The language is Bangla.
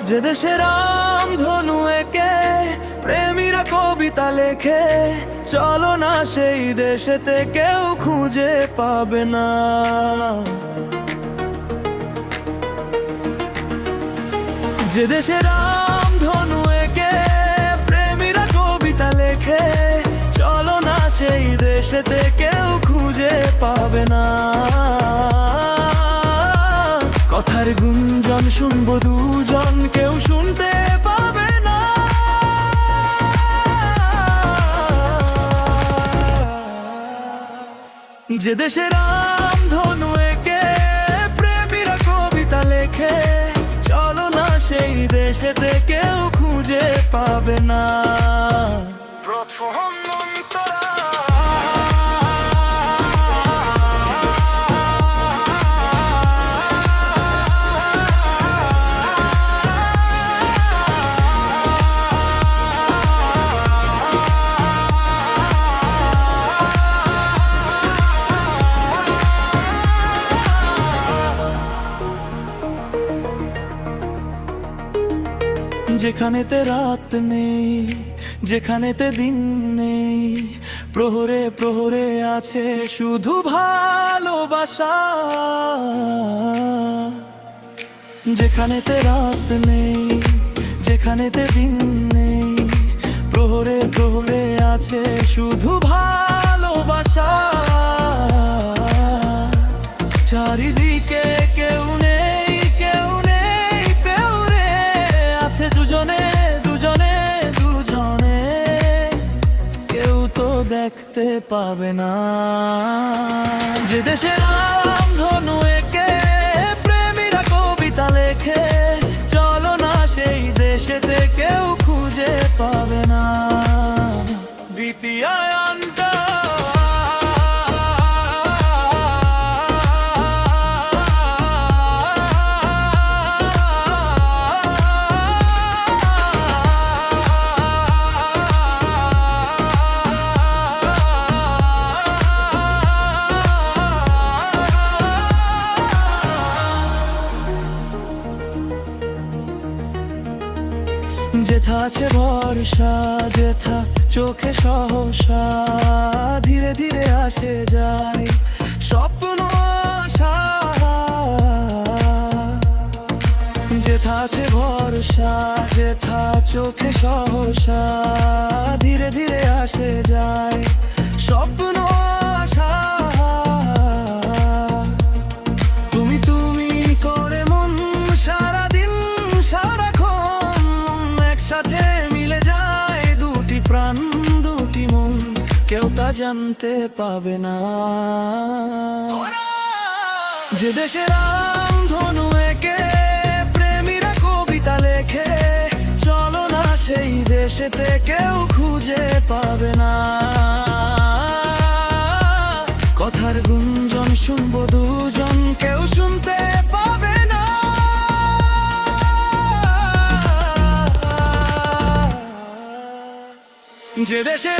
যে দেশে রাম ধনু এঁকে প্রেমীরা কবিতা লেখে, চলো না সেই দেশেতে কেউ খুঁজে পাবে না। যে দেশে রাম ধনু এঁকে প্রেমীরা কবিতা লেখে, চলো না সেই দেশেতে কেউ খুঁজে পাবে না। কথার গুঞ্জন শুনবো দুজন, কেউ শুনতে পাবে না। যে দেশে রাম ধনু এঁকে প্রেমীরা কবিতা লেখে, চলো না সেই দেশেতে কেউ খুঁজে পাবে না। প্রথম যেখানেতে রাত নেই, যেখানেতে দিন নেই, প্রহরে প্রহরে আছে শুধু ভালোবাসা। যেখানেতে রাত নেই, যেখানেতে দিন নেই, প্রহরে প্রহরে আছে শুধু ভালোবাসা। চারিদিকে কেউ নেই, কেউ নেই, প্রেমে আছে দুজনে দুজনে দুজনে, কেউ তো দেখতে পাবে না। যে দেশে রাম ধনু এঁকে প্রেমীরা কবিতা লেখে, চলো না সেই দেশেতে কেউ খুঁজে পাবে না। দ্বিতীয়ায়নটা যেথা আছে ভরসা, যেথা চোখে সহসা ধীরে ধীরে আসে যায় স্বপ্ন আশা। যেথা আছে ভরসা, যেথা চোখে সহসা ধীরে ধীরে আসে যায় স্বপ্ন আশা। তুমি তুমি করে মন সারাদিন সারাক্ষণ একসাথে মিলে যায় দুটি প্রাণ দুটি মন, কেউ তা জানতে পাবে না। যে দেশে রাম ধনু এঁকে প্রেমীরা কবিতা লেখে, চলো না সেই দেশেতে কেউ খুঁজে পাবে না। কথার গুঞ্জন শুনবো দুজন, কেউ শুনতে পাবে না। যে দেশে